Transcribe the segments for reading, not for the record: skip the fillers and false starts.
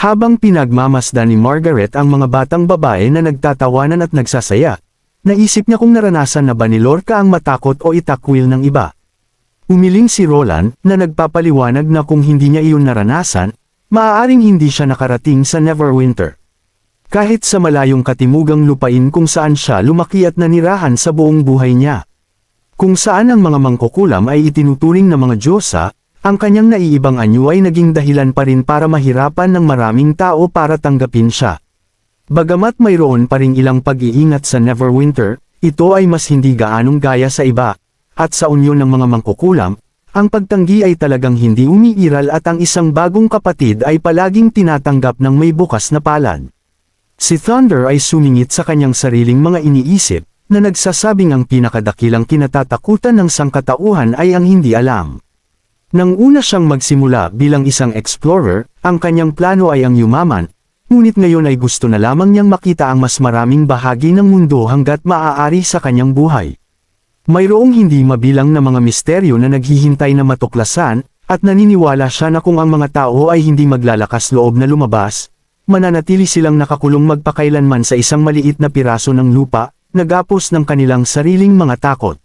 Habang pinagmamasdan ni Margaret ang mga batang babae na nagtatawanan at nagsasaya, naisip niya kung naranasan na ba ni Lorca ang matakot o itakwil ng iba. Umiling si Roland na nagpapaliwanag na kung hindi niya iyon naranasan, maaaring hindi siya nakarating sa Neverwinter. Kahit sa malayong katimugang lupain kung saan siya lumaki at nanirahan sa buong buhay niya. Kung saan ang mga mangkukulam ay itinuturing na mga diyosa, ang kanyang naiibang anyo ay naging dahilan pa rin para mahirapan ng maraming tao para tanggapin siya. Bagamat mayroon pa ring ilang pag-iingat sa Neverwinter, ito ay mas hindi gaanong gaya sa iba. At sa unyon ng mga mangkukulam, ang pagtanggi ay talagang hindi umiiral at ang isang bagong kapatid ay palaging tinatanggap ng may bukas na palad. Si Thunder ay sumingit sa kanyang sariling mga iniisip, na nagsasabing ang pinakadakilang kinatatakutan ng sangkatauhan ay ang hindi alam. Nang una siyang magsimula bilang isang explorer, ang kanyang plano ay ang yumaman, ngunit ngayon ay gusto na lamang niyang makita ang mas maraming bahagi ng mundo hanggat maaari sa kanyang buhay. Mayroong hindi mabilang na mga misteryo na naghihintay na matuklasan, at naniniwala siya na kung ang mga tao ay hindi maglalakas loob na lumabas, mananatili silang nakakulong magpakailanman sa isang maliit na piraso ng lupa, nagapos ng kanilang sariling mga takot.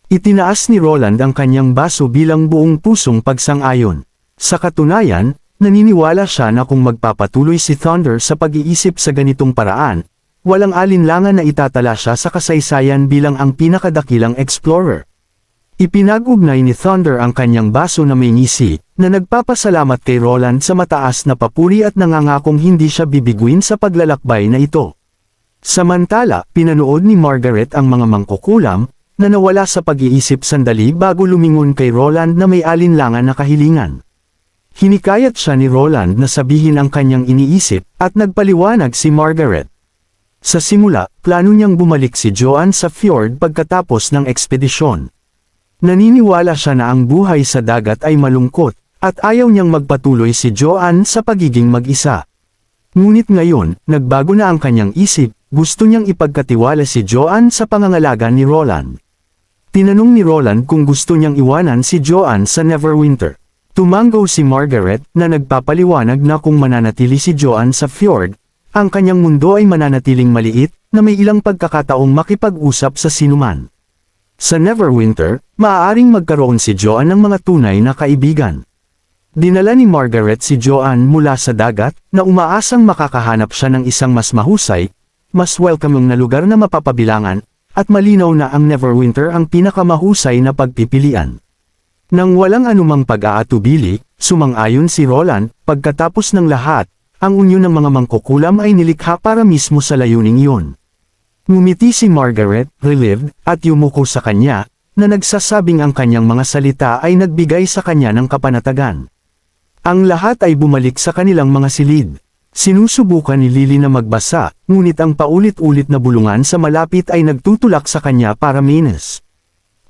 Itinaas ni Roland ang kanyang baso bilang buong pusong pagsang-ayon. Sa katunayan, naniniwala siya na kung magpapatuloy si Thunder sa pag-iisip sa ganitong paraan, walang alinlangan na itatala siya sa kasaysayan bilang ang pinakadakilang explorer. Ipinag-ugnay ni Thunder ang kanyang baso na may ngisi, na nagpapasalamat kay Roland sa mataas na papuri at nangangakong hindi siya bibiguin sa paglalakbay na ito. Samantala, pinanood ni Margaret ang mga mangkukulam, na nawala sa pag-iisip sandali bago lumingon kay Roland na may alinlangan na kahilingan. Hinikayat siya ni Roland na sabihin ang kanyang iniisip, at nagpaliwanag si Margaret. Sa simula, plano niyang bumalik si Joanne sa fjord pagkatapos ng ekspedisyon. Naniniwala siya na ang buhay sa dagat ay malungkot, at ayaw niyang magpatuloy si Joanne sa pagiging mag-isa. Ngunit ngayon, nagbago na ang kanyang isip, gusto niyang ipagkatiwala si Joanne sa pangangalaga ni Roland. Tinanong ni Roland kung gusto niyang iwanan si Joanne sa Neverwinter. Tumanggaw si Margaret na nagpapaliwanag na kung mananatili si Joanne sa fjord, ang kanyang mundo ay mananatiling maliit, na may ilang pagkakataong makipag-usap sa sinuman. Sa Neverwinter, maaaring magkaroon si Joanne ng mga tunay na kaibigan. Dinala ni Margaret si Joanne mula sa dagat, na umaasang makakahanap siya ng isang mas mahusay, mas welcoming na lugar na mapapabilangan, at malinaw na ang Neverwinter ang pinakamahusay na pagpipilian. Nang walang anumang pag-aatubili, sumang-ayon si Roland, pagkatapos ng lahat, ang unyo ng mga mangkukulam ay nilikha para mismo sa layuning iyon. Ngumiti si Margaret, relieved, at yumuko sa kanya, na nagsasabing ang kanyang mga salita ay nagbigay sa kanya ng kapanatagan. Ang lahat ay bumalik sa kanilang mga silid. Sinusubukan ni Lily na magbasa, ngunit ang paulit-ulit na bulungan sa malapit ay nagtutulak sa kanya para minas.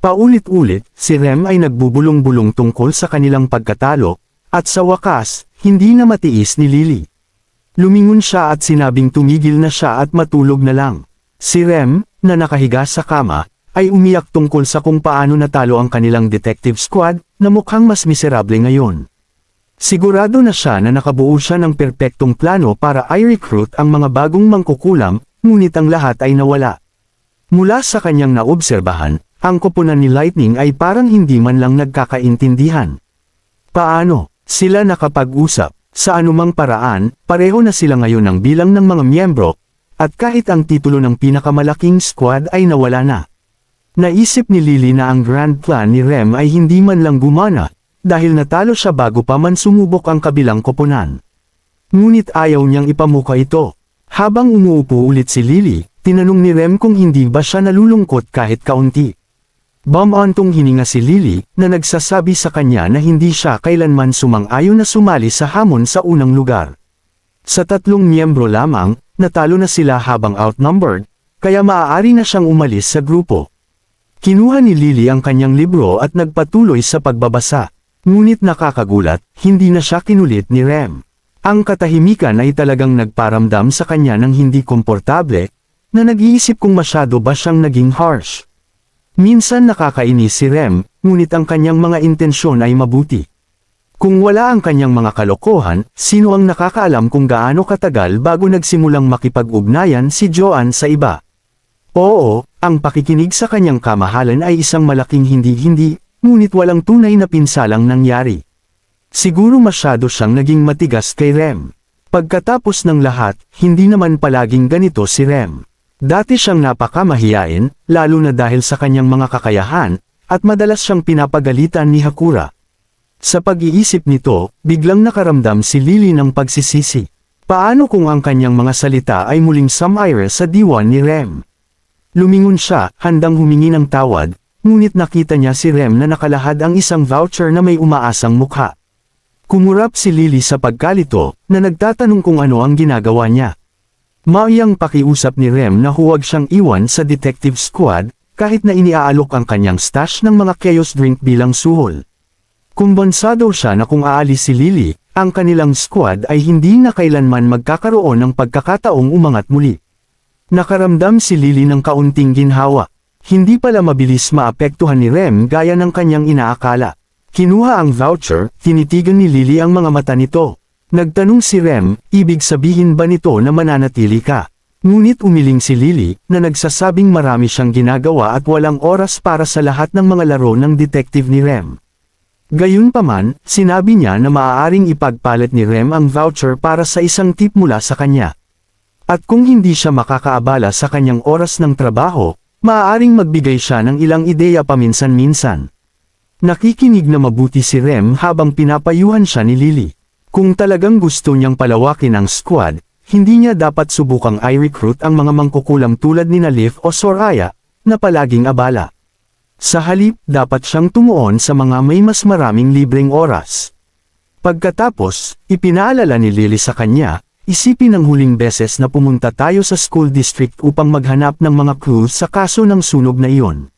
Paulit-ulit, si Rem ay nagbubulong-bulong tungkol sa kanilang pagkatalo, at sa wakas, hindi na matiis ni Lily. Lumingon siya at sinabing tumigil na siya at matulog na lang. Si Rem, na nakahiga sa kama, ay umiyak tungkol sa kung paano natalo ang kanilang detective squad, na mukhang mas miserable ngayon. Sigurado na siya na nakabuo siya ng perpektong plano para i-recruit ang mga bagong mangkukulam, ngunit ang lahat ay nawala. Mula sa kanyang naobserbahan, ang koponan ni Lightning ay parang hindi man lang nagkakaintindihan. Paano sila nakapag-usap? Sa anumang paraan, pareho na sila ngayon ng bilang ng mga miyembro, at kahit ang titulo ng pinakamalaking squad ay nawala na. Naisip ni Lily na ang grand plan ni Rem ay hindi man lang gumana, dahil natalo siya bago pa man sumubok ang kabilang koponan. Ngunit ayaw niyang ipamukha ito. Habang umuupo ulit si Lily, tinanong ni Rem kung hindi ba siya nalulungkot kahit kaunti. Bumantong hininga si Lily, na nagsasabi sa kanya na hindi siya kailanman sumang-ayon na sumali sa hamon sa unang lugar. Sa 3 miyembro lamang, natalo na sila habang outnumbered, kaya maaari na siyang umalis sa grupo. Kinuha ni Lily ang kanyang libro at nagpatuloy sa pagbabasa. Ngunit nakakagulat, hindi na siya kinulit ni Rem. Ang katahimikan ay talagang nagparamdam sa kanya ng hindi komportable, na nag-iisip kung masyado ba siyang naging harsh. Minsan nakakainis si Rem, ngunit ang kanyang mga intensyon ay mabuti. Kung wala ang kanyang mga kalokohan, sino ang nakakaalam kung gaano katagal bago nagsimulang makipag-ugnayan si Joanne sa iba? Oo, ang pakikinig sa kanyang kamahalan ay isang malaking hindi-hindi, ngunit walang tunay na pinsalang nangyari. Siguro masyado siyang naging matigas kay Rem. Pagkatapos ng lahat, hindi naman palaging ganito si Rem. Dati siyang napakamahiyain, lalo na dahil sa kanyang mga kakayahan, at madalas siyang pinapagalitan ni Hakura. Sa pag-iisip nito, biglang nakaramdam si Lily ng pagsisisi. Paano kung ang kanyang mga salita ay muling sumire sa diwa ni Rem? Lumingon siya, handang humingi ng tawad, ngunit nakita niya si Rem na nakalahad ang isang voucher na may umaasang mukha. Kumurap si Lily sa pagkalito, na nagtatanong kung ano ang ginagawa niya. Maiyang pakiusap ni Rem na huwag siyang iwan sa detective squad, kahit na iniaalok ang kanyang stash ng mga chaos drink bilang suhol. Kumbonsado siya na kung aalis si Lily, ang kanilang squad ay hindi na kailanman magkakaroon ng pagkakataong umangat muli. Nakaramdam si Lily ng kaunting ginhawa. Hindi pala mabilis maapektuhan ni Rem gaya ng kanyang inaakala. Kinuha ang voucher, tinitigan ni Lily ang mga mata nito. Nagtanong si Rem, ibig sabihin ba nito na mananatili ka? Ngunit umiling si Lily, na nagsasabing marami siyang ginagawa at walang oras para sa lahat ng mga laro ng detective ni Rem. Gayunpaman, sinabi niya na maaaring ipagpalit ni Rem ang voucher para sa isang tip mula sa kanya. At kung hindi siya makakaabala sa kanyang oras ng trabaho, maaaring magbigay siya ng ilang ideya paminsan-minsan. Nakikinig na mabuti si Rem habang pinapayuhan siya ni Lily. Kung talagang gusto niyang palawakin ang squad, hindi niya dapat subukang i-recruit ang mga mangkukulam tulad ni Liv o Soraya, na palaging abala. Sa halip, dapat siyang tumuon sa mga may mas maraming libreng oras. Pagkatapos, ipinaalala ni Lily sa kanya, isipin ang huling beses na pumunta tayo sa school district upang maghanap ng mga clues sa kaso ng sunog na iyon.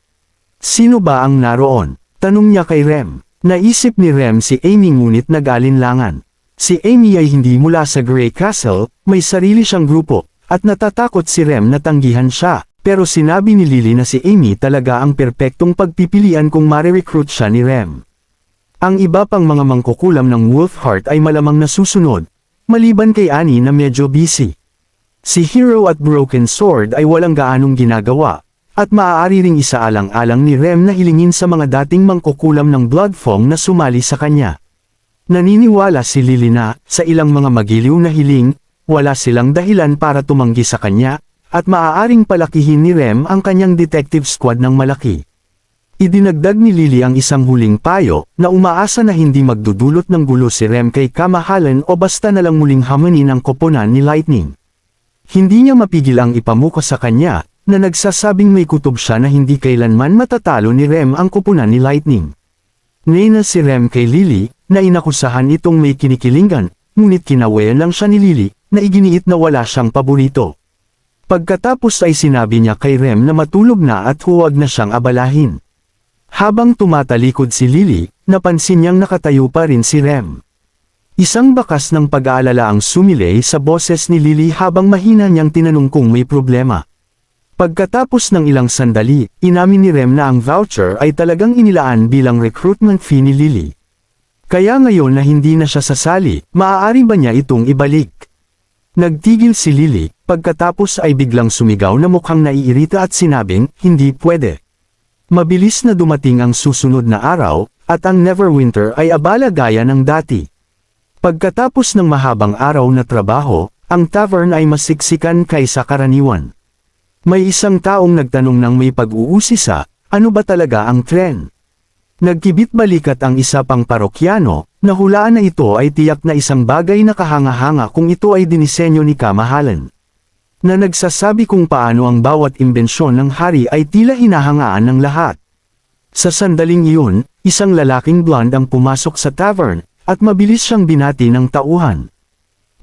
Sino ba ang naroon? Tanong niya kay Rem. Naisip ni Rem si Amy ngunit nag-alinlangan. Si Amy ay hindi mula sa Grey Castle, may sarili siyang grupo, at natatakot si Rem na tanggihan siya. Pero sinabi ni Lily na si Amy talaga ang perpektong pagpipilian kung mare-recruit siya ni Rem. Ang iba pang mga mangkukulam ng Wolfheart ay malamang nasusunod, maliban kay Annie na medyo busy. Si Hero at Broken Sword ay walang gaanong ginagawa, at maaari ring isaalang-alang ni Rem na hilingin sa mga dating mangkukulam ng Bloodfong na sumali sa kanya. Naniniwala si Lily na, sa ilang mga magiliw na hiling, wala silang dahilan para tumanggi sa kanya, at maaaring palakihin ni Rem ang kanyang detective squad ng malaki. Idinagdag ni Lily ang isang huling payo, na umaasa na hindi magdudulot ng gulo si Rem kay kamahalan o basta na lang muling hamanin ang koponan ni Lightning. Hindi niya mapigil ang ipamuko sa kanya, na nagsasabing may kutob siya na hindi kailanman matatalo ni Rem ang koponan ni Lightning. Nena si Rem kay Lily, na inakusahan itong may kinikilingan, ngunit kinawayan lang siya ni Lily, na iginiit na wala siyang paborito. Pagkatapos ay sinabi niya kay Rem na matulog na at huwag na siyang abalahin. Habang tumatalikod si Lily, napansin niyang nakatayo pa rin si Rem. Isang bakas ng pag-aalala ang sumilay sa boses ni Lily habang mahina niyang tinanong kung may problema. Pagkatapos ng ilang sandali, inamin ni Rem na ang voucher ay talagang inilaan bilang recruitment fee ni Lily. Kaya ngayon na hindi na siya sasali, maaari ba niya itong ibalik? Nagtigil si Lily, pagkatapos ay biglang sumigaw na mukhang naiirita at sinabing, hindi pwede. Mabilis na dumating ang susunod na araw, at ang Neverwinter ay abala gaya ng dati. Pagkatapos ng mahabang araw na trabaho, ang tavern ay masiksikan kaysa karaniwan. May isang taong nagtanong ng may pag-uusisa, ano ba talaga ang tren? Nagkibit balikat ang isa pang parokyano, na hulaan na ito ay tiyak na isang bagay na kahanga-hanga kung ito ay dinisenyo ni kamahalan. Na nagsasabi kung paano ang bawat imbensyon ng hari ay tila hinahangaan ng lahat. Sa sandaling iyon, isang lalaking blonde ang pumasok sa tavern, at mabilis siyang binati ng tauhan.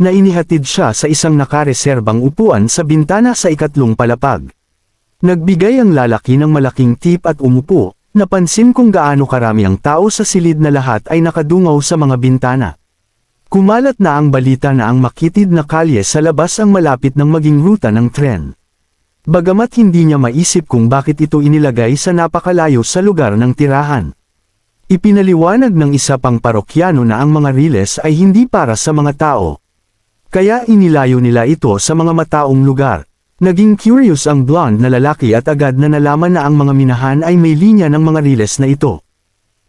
Na inihatid siya sa isang nakareserbang upuan sa bintana sa ikatlong palapag. Nagbigay ang lalaki ng malaking tip at umupo. Napansin kung gaano karami ang tao sa silid na lahat ay nakadungaw sa mga bintana. Kumalat na ang balita na ang makitid na kalye sa labas ang malapit ng maging ruta ng tren. Bagamat hindi niya maisip kung bakit ito inilagay sa napakalayo sa lugar ng tirahan. Ipinaliwanag ng isa pang parokyano na ang mga riles ay hindi para sa mga tao. Kaya inilayo nila ito sa mga mataong lugar. Naging curious ang blonde na lalaki at agad na nalaman na ang mga minahan ay may linya ng mga riles na ito,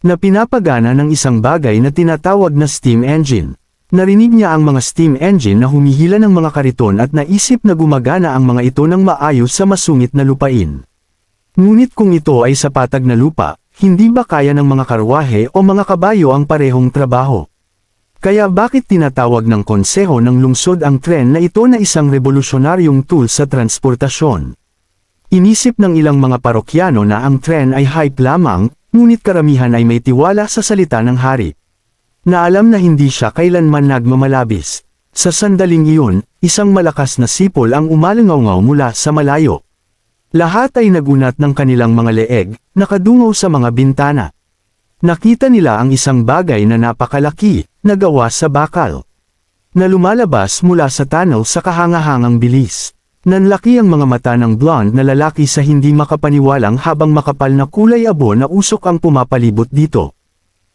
na pinapagana ng isang bagay na tinatawag na steam engine. Narinig niya ang mga steam engine na humihila ng mga kariton at naisip na gumagana ang mga ito ng maayos sa masungit na lupain. Ngunit kung ito ay sa patag na lupa, hindi ba kaya ng mga karwahe o mga kabayo ang parehong trabaho? Kaya bakit tinatawag ng konseho ng lungsod ang tren na ito na isang revolusyonaryong tool sa transportasyon? Inisip ng ilang mga parokyano na ang tren ay hype lamang, ngunit karamihan ay may tiwala sa salita ng hari, na alam na hindi siya kailanman nagmamalabis. Sa sandaling iyon, isang malakas na sipol ang umalangaw mula sa malayo. Lahat ay nagunat ng kanilang mga leeg, nakadungaw sa mga bintana. Nakita nila ang isang bagay na napakalaki, na gawa sa bakal, na lumalabas mula sa tunnel sa kahangahangang bilis. Nanlaki ang mga mata ng blonde na lalaki sa hindi makapaniwalang habang makapal na kulay abo na usok ang pumapalibot dito.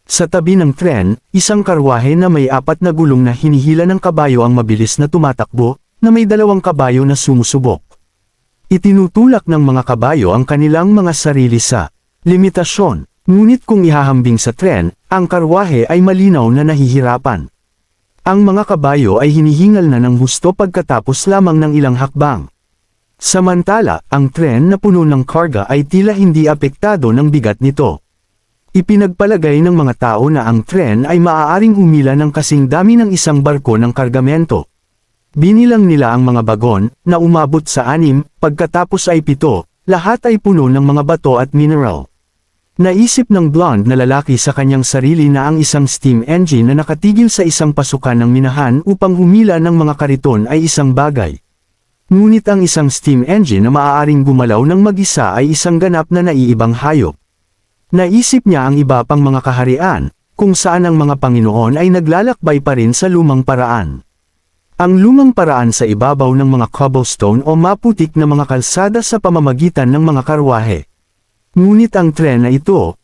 Sa tabi ng tren, isang karwahe na may 4 na gulong na hinihila ng kabayo ang mabilis na tumatakbo, na may 2 kabayo na sumusubok. Itinutulak ng mga kabayo ang kanilang mga sarili sa limitasyon, ngunit kung ihahambing sa tren, ang karwahe ay malinaw na nahihirapan. Ang mga kabayo ay hinihingal na ng husto pagkatapos lamang ng ilang hakbang. Samantala, ang tren na puno ng karga ay tila hindi apektado ng bigat nito. Ipinagpalagay ng mga tao na ang tren ay maaaring humila ng kasing dami ng isang barko ng kargamento. Binilang nila ang mga bagon, na umabot sa 6, pagkatapos ay 7, lahat ay puno ng mga bato at mineral. Naisip ng blonde na lalaki sa kanyang sarili na ang isang steam engine na nakatigil sa isang pasukan ng minahan upang humila ng mga kariton ay isang bagay. Ngunit ang isang steam engine na maaaring gumalaw ng mag-isa ay isang ganap na naiibang hayop. Naisip niya ang iba pang mga kaharian, kung saan ang mga Panginoon ay naglalakbay pa rin sa lumang paraan. Ang lumang paraan sa ibabaw ng mga cobblestone o maputik na mga kalsada sa pamamagitan ng mga karwahe. Ngunit ang tren na ito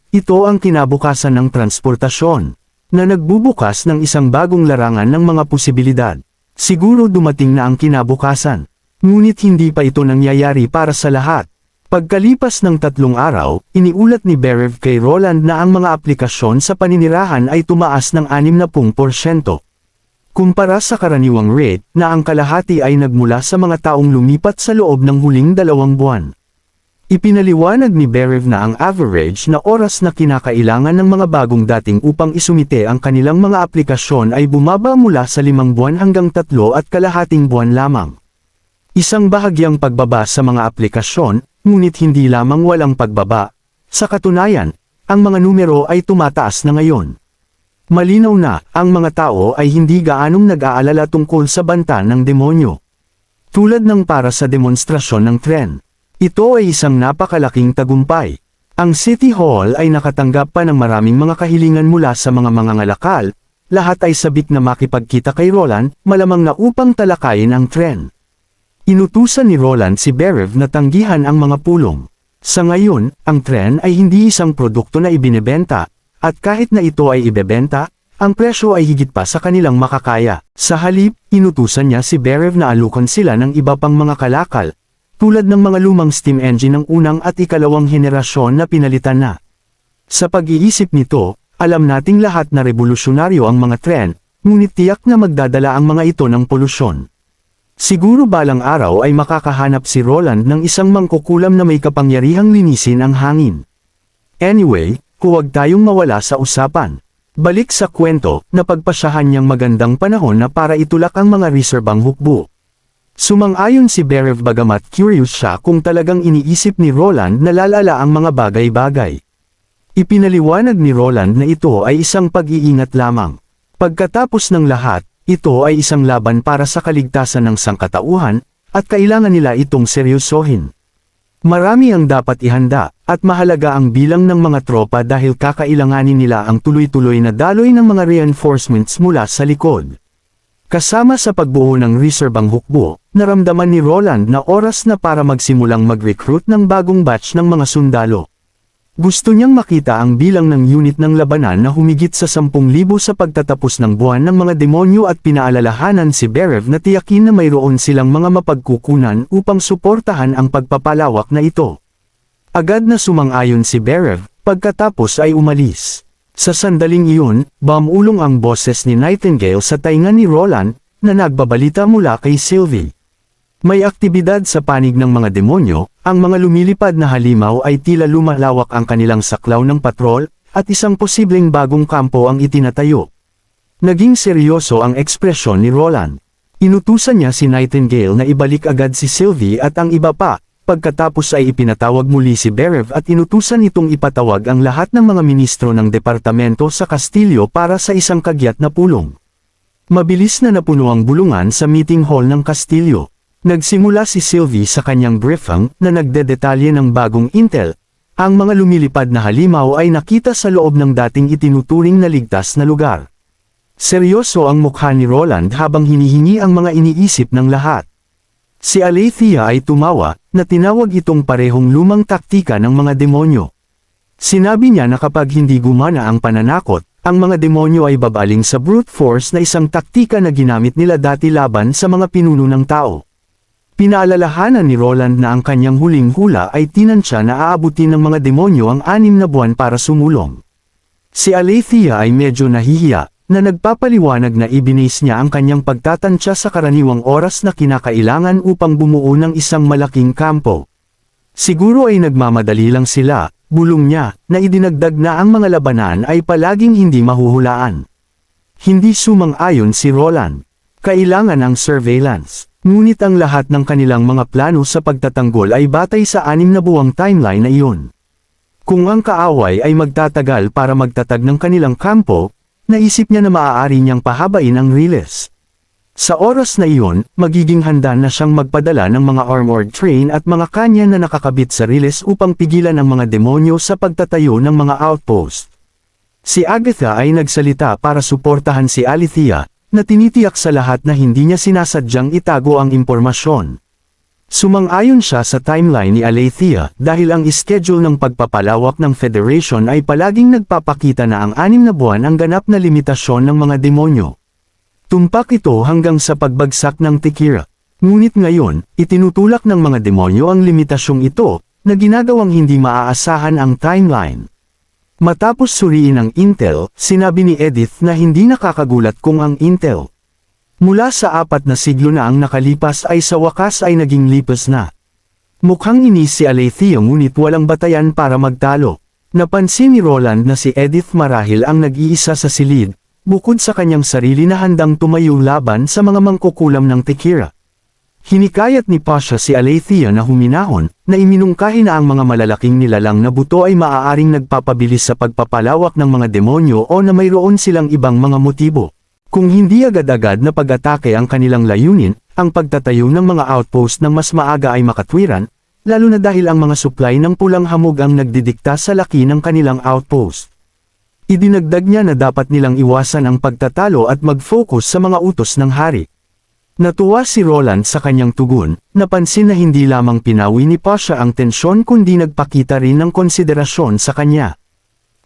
ang kinabukasan ng transportasyon, na nagbubukas ng isang bagong larangan ng mga posibilidad. Siguro dumating na ang kinabukasan, ngunit hindi pa ito nangyayari para sa lahat. Pagkalipas ng 3 araw, iniulat ni Berev kay Roland na ang mga aplikasyon sa paninirahan ay tumaas ng 60%. Kumpara sa karaniwang rate na ang kalahati ay nagmula sa mga taong lumipat sa loob ng huling 2 buwan. Ipinaliwanag ni Berev na ang average na oras na kinakailangan ng mga bagong dating upang isumite ang kanilang mga aplikasyon ay bumaba mula sa 5 buwan hanggang 3.5 buwan lamang. Isang bahagyang pagbaba sa mga aplikasyon, ngunit hindi lamang walang pagbaba. Sa katunayan, ang mga numero ay tumataas na ngayon. Malinaw na, ang mga tao ay hindi gaanong nag-aalala tungkol sa banta ng demonyo. Tulad ng para sa demonstrasyon ng tren. Ito ay isang napakalaking tagumpay. Ang City Hall ay nakatanggap pa ng maraming mga kahilingan mula sa mga mangangalakal, lahat ay sabik na makipagkita kay Roland, malamang na upang talakayin ang tren. Inutusan ni Roland si Berev na tanggihan ang mga pulong. Sa ngayon, ang tren ay hindi isang produkto na ibinebenta, at kahit na ito ay ibebenta, ang presyo ay higit pa sa kanilang makakaya. Sa halip, inutusan niya si Berev na alukan sila ng iba pang mga kalakal, tulad ng mga lumang steam engine ng unang at ikalawang henerasyon na pinalitan na. Sa pag-iisip nito, alam nating lahat na revolusyonaryo ang mga tren, ngunit tiyak na magdadala ang mga ito ng polusyon. Siguro balang araw ay makakahanap si Roland ng isang mangkukulam na may kapangyarihang linisin ang hangin. Anyway, huwag tayong mawala sa usapan. Balik sa kwento, napagpasyahan niyang magandang panahon na para itulak ang mga reserbang hukbo. Sumang-ayon si Berev bagamat curious siya kung talagang iniisip ni Roland na lalala ang mga bagay-bagay. Ipinaliwanag ni Roland na ito ay isang pag-iingat lamang. Pagkatapos ng lahat, ito ay isang laban para sa kaligtasan ng sangkatauhan, at kailangan nila itong seryosohin. Marami ang dapat ihanda, at mahalaga ang bilang ng mga tropa dahil kakailanganin nila ang tuloy-tuloy na daloy ng mga reinforcements mula sa likod. Kasama sa pagbuo ng reserbang hukbo, naramdaman ni Roland na oras na para magsimulang mag-recruit ng bagong batch ng mga sundalo. Gusto niyang makita ang bilang ng unit ng labanan na humigit sa 10,000 sa pagtatapos ng buwan ng mga demonyo at pinaalalahanan si Berev na tiyakin na mayroon silang mga mapagkukunan upang suportahan ang pagpapalawak na ito. Agad na sumang-ayon si Berev, pagkatapos ay umalis. Sa sandaling iyon, bumulong ang boses ni Nightingale sa tainga ni Roland, na nagbabalita mula kay Sylvie. May aktibidad sa panig ng mga demonyo, ang mga lumilipad na halimaw ay tila lumalawak ang kanilang saklaw ng patrol, at isang posibleng bagong kampo ang itinatayo. Naging seryoso ang ekspresyon ni Roland. Inutusan niya si Nightingale na ibalik agad si Sylvie at ang iba pa, pagkatapos ay ipinatawag muli si Berev at inutusan itong ipatawag ang lahat ng mga ministro ng departamento sa Kastilyo para sa isang kagyat na pulong. Mabilis na napuno ang bulungan sa meeting hall ng Kastilyo. Nagsimula si Sylvie sa kanyang briefing na nagdedetalye ng bagong intel. Ang mga lumilipad na halimaw ay nakita sa loob ng dating itinuturing na ligtas na lugar. Seryoso ang mukha ni Roland habang hinihingi ang mga iniisip ng lahat. Si Alethea ay tumawa, na tinawag itong parehong lumang taktika ng mga demonyo. Sinabi niya na kapag hindi gumana ang pananakot, ang mga demonyo ay babaling sa brute force na isang taktika na ginamit nila dati laban sa mga pinuno ng tao. Pinaalalahanan ni Roland na ang kanyang huling hula ay tinansya na aabutin ng mga demonyo ang 6 na buwan para sumulong. Si Alethea ay medyo nahihiya, na nagpapaliwanag na ibinis niya ang kanyang pagtatansya sa karaniwang oras na kinakailangan upang bumuo ng isang malaking kampo. Siguro ay nagmamadali lang sila, bulong niya, na idinagdag na ang mga labanan ay palaging hindi mahuhulaan. Hindi sumang-ayon si Roland. Kailangan ang surveillance. Ngunit ang lahat ng kanilang mga plano sa pagtatanggol ay batay sa 6 na buwang timeline na iyon. Kung ang kaaway ay magtatagal para magtatag ng kanilang kampo, naisip niya na maaari niyang pahabain ang release. Sa oras na iyon, magiging handa na siyang magpadala ng mga armored train at mga kanya na nakakabit sa release upang pigilan ang mga demonyo sa pagtatayo ng mga outpost. Si Agatha ay nagsalita para suportahan si Alethea, na tinitiyak sa lahat na hindi niya sinasadyang itago ang impormasyon. Sumang-ayon siya sa timeline ni Alethea dahil ang schedule ng pagpapalawak ng Federation ay palaging nagpapakita na ang 6 na buwan ang ganap na limitasyon ng mga demonyo. Tumpak ito hanggang sa pagbagsak ng Tikira. Ngunit ngayon, itinutulak ng mga demonyo ang limitasyong ito, na ginagawang hindi maaasahan ang timeline. Matapos suriin ang intel, sinabi ni Edith na hindi nakakagulat kung ang intel mula sa 4 na siglo na ang nakalipas ay sa wakas ay naging lipas na. Mukhang inis si Alethea ngunit walang batayan para magtalo. Napansin ni Roland na si Edith marahil ang nag-iisa sa silid, bukod sa kanyang sarili na handang tumayo laban sa mga mangkukulam ng Tikira. Hinikayat ni Pasha si Alethea na huminahon, na iminungkahi na ang mga malalaking nilalang na buto ay maaaring nagpapabilis sa pagpapalawak ng mga demonyo o na mayroon silang ibang mga motibo. Kung hindi agad-agad na pag-atake ang kanilang layunin, ang pagtatayo ng mga outpost ng mas maaga ay makatwiran, lalo na dahil ang mga supply ng pulang hamog ang nagdidikta sa laki ng kanilang outpost. Idinagdag niya na dapat nilang iwasan ang pagtatalo at mag-focus sa mga utos ng hari. Natuwa si Roland sa kanyang tugon, napansin na hindi lamang pinawi ni Pasha ang tensyon kundi nagpakita rin ng konsiderasyon sa kanya.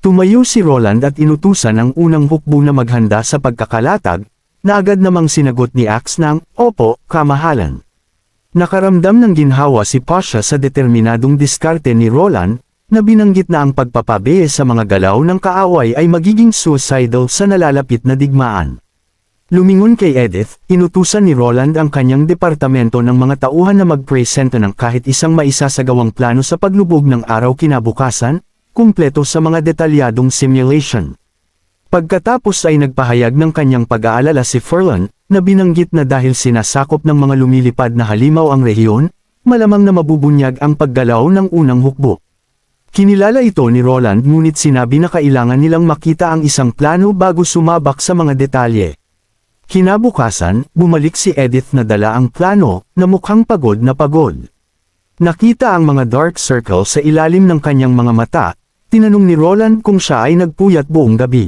Tumayo si Roland at inutusan ang unang hukbo na maghanda sa pagkakalatag, na agad namang sinagot ni Axe ng, "Opo, kamahalan." Nakaramdam ng ginhawa si Pasha sa determinadong diskarte ni Roland, na binanggit na ang pagpapabehe sa mga galaw ng kaaway ay magiging suicidal sa nalalapit na digmaan. Lumingon kay Edith, inutusan ni Roland ang kanyang departamento ng mga tauhan na magpresento ng kahit isang maisasagawang plano sa paglubog ng araw kinabukasan, kumpleto sa mga detalyadong simulation. Pagkatapos ay nagpahayag ng kanyang pag-aalala si Furlan, na binanggit na dahil sinasakop ng mga lumilipad na halimaw ang rehiyon, malamang na mabubunyag ang paggalaw ng unang hukbo. Kinilala ito ni Roland ngunit sinabi na kailangan nilang makita ang isang plano bago sumabak sa mga detalye. Kinabukasan, bumalik si Edith na dala ang plano, na mukhang pagod na pagod. Nakita ang mga dark circle sa ilalim ng kanyang mga mata, tinanong ni Roland kung siya ay nagpuyat buong gabi.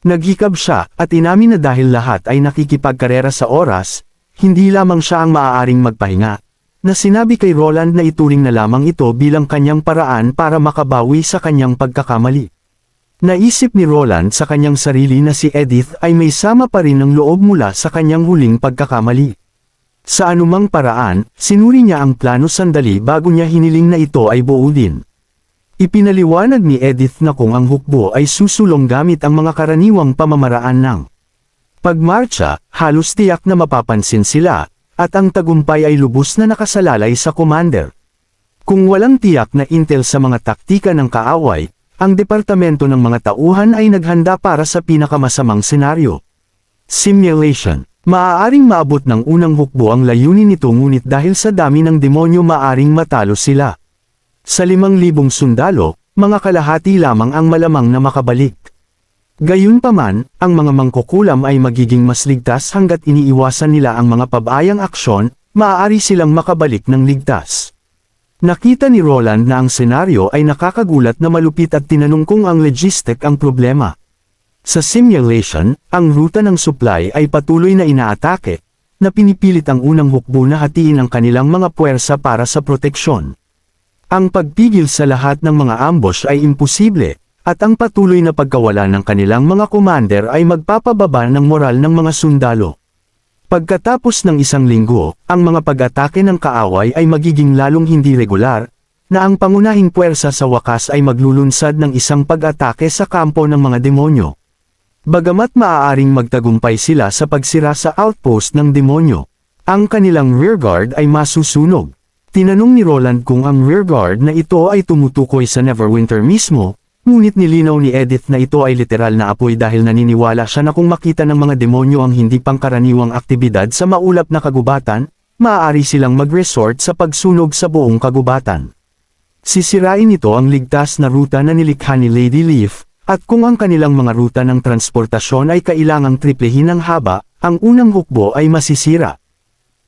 Naghikab siya, at inamin na dahil lahat ay nakikipagkarera sa oras, hindi lamang siya ang maaaring magpahinga. na sinabi kay Roland na ituring na lamang ito bilang kanyang paraan para makabawi sa kanyang pagkakamali. Naisip ni Roland sa kanyang sarili na si Edith ay may sama pa rin ng loob mula sa kanyang huling pagkakamali. Sa anumang paraan, sinuri niya ang plano sandali bago niya hiniling na ito ay buo din. Ipinaliwanag ni Edith na kung ang hukbo ay susulong gamit ang mga karaniwang pamamaraan ng pagmarcha, halos tiyak na mapapansin sila, at ang tagumpay ay lubos na nakasalalay sa commander. Kung walang tiyak na intel sa mga taktika ng kaaway, ang departamento ng mga tauhan ay naghanda para sa pinakamasamang senaryo. Simulation. Maaaring maabot ng unang hukbo ang layunin nito ngunit dahil sa dami ng demonyo maaring matalo sila. Sa 5,000 sundalo, mga kalahati lamang ang malamang na makabalik. Gayunpaman, ang mga mangkukulam ay magiging mas ligtas hanggat iniiwasan nila ang mga pabayang aksyon, maaari silang makabalik ng ligtas. Nakita ni Roland na ang senaryo ay nakakagulat na malupit at tinanong kung ang logistic ang problema. Sa simulation, ang ruta ng supply ay patuloy na inaatake, na pinipilit ang unang hukbo na hatiin ang kanilang mga puwersa para sa proteksyon. Ang pagpigil sa lahat ng mga ambush ay imposible, at ang patuloy na pagkawala ng kanilang mga commander ay magpapababa ng moral ng mga sundalo. Pagkatapos ng 1 linggo, ang mga pag-atake ng kaaway ay magiging lalong hindi regular, na ang pangunahing puwersa sa wakas ay maglulunsad ng isang pag-atake sa kampo ng mga demonyo. Bagamat maaaring magtagumpay sila sa pagsira sa outpost ng demonyo, ang kanilang rearguard ay masusunog. Tinanong ni Roland kung ang rearguard na ito ay tumutukoy sa Neverwinter mismo, ngunit nilinaw ni Edith na ito ay literal na apoy dahil naniniwala siya na kung makita ng mga demonyo ang hindi pangkaraniwang aktibidad sa maulap na kagubatan, maaari silang mag-resort sa pagsunog sa buong kagubatan. Sisirain nito ang ligtas na ruta na nilikha ni Lady Leaf, at kung ang kanilang mga ruta ng transportasyon ay kailangang triplehin ng haba, ang unang hukbo ay masisira.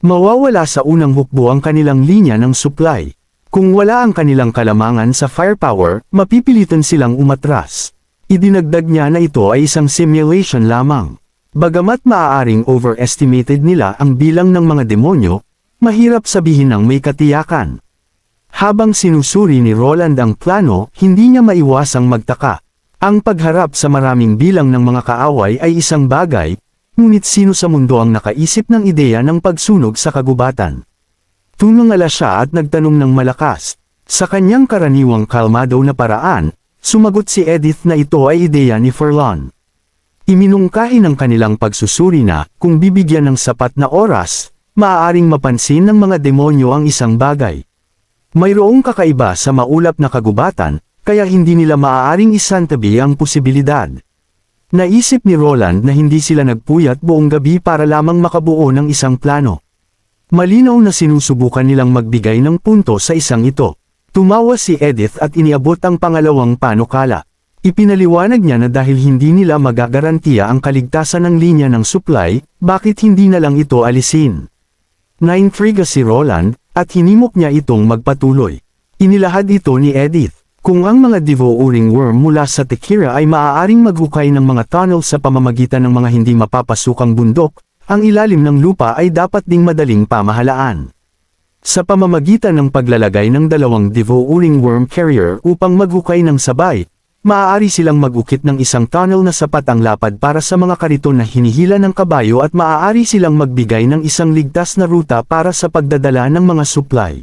Mawawala sa unang hukbo ang kanilang linya ng supply. Kung wala ang kanilang kalamangan sa firepower, mapipilitan silang umatras. Idinagdag niya na ito ay isang simulation lamang. Bagamat maaaring overestimated nila ang bilang ng mga demonyo, mahirap sabihin ng may katiyakan. Habang sinusuri ni Roland ang plano, hindi niya maiwasang magtaka. Ang pagharap sa maraming bilang ng mga kaaway ay isang bagay, ngunit sino sa mundo ang nakaisip ng ideya ng pagsunog sa kagubatan? Tumangala siya at nagtanong ng malakas. Sa kanyang karaniwang kalmado na paraan, sumagot si Edith na ito ay ideya ni Furlon. Iminungkahi ng kanilang pagsusuri na, kung bibigyan ng sapat na oras, maaaring mapansin ng mga demonyo ang isang bagay. Mayroong kakaiba sa maulap na kagubatan, kaya hindi nila maaaring isantabi ang posibilidad. Naisip ni Roland na hindi sila nagpuyat buong gabi para lamang makabuo ng isang plano. Malinaw na sinusubukan nilang magbigay ng punto sa isang ito. Tumawa si Edith at iniabot ang pangalawang panukala. Ipinaliwanag niya na dahil hindi nila magagarantiya ang kaligtasan ng linya ng supply, bakit hindi na lang ito alisin. Naintriga si Roland, at hinimok niya itong magpatuloy. Inilahad ito ni Edith. Kung ang mga devouring worm mula sa Tekira ay maaaring maghukay ng mga tunnel sa pamamagitan ng mga hindi mapapasukang bundok, ang ilalim ng lupa ay dapat ding madaling pamahalaan. Sa pamamagitan ng paglalagay ng 2 devouring worm carrier upang maghukay ng sabay, maaari silang mag-ukit ng isang tunnel na sapat ang lapad para sa mga kariton na hinihila ng kabayo at maaari silang magbigay ng isang ligtas na ruta para sa pagdadala ng mga supply.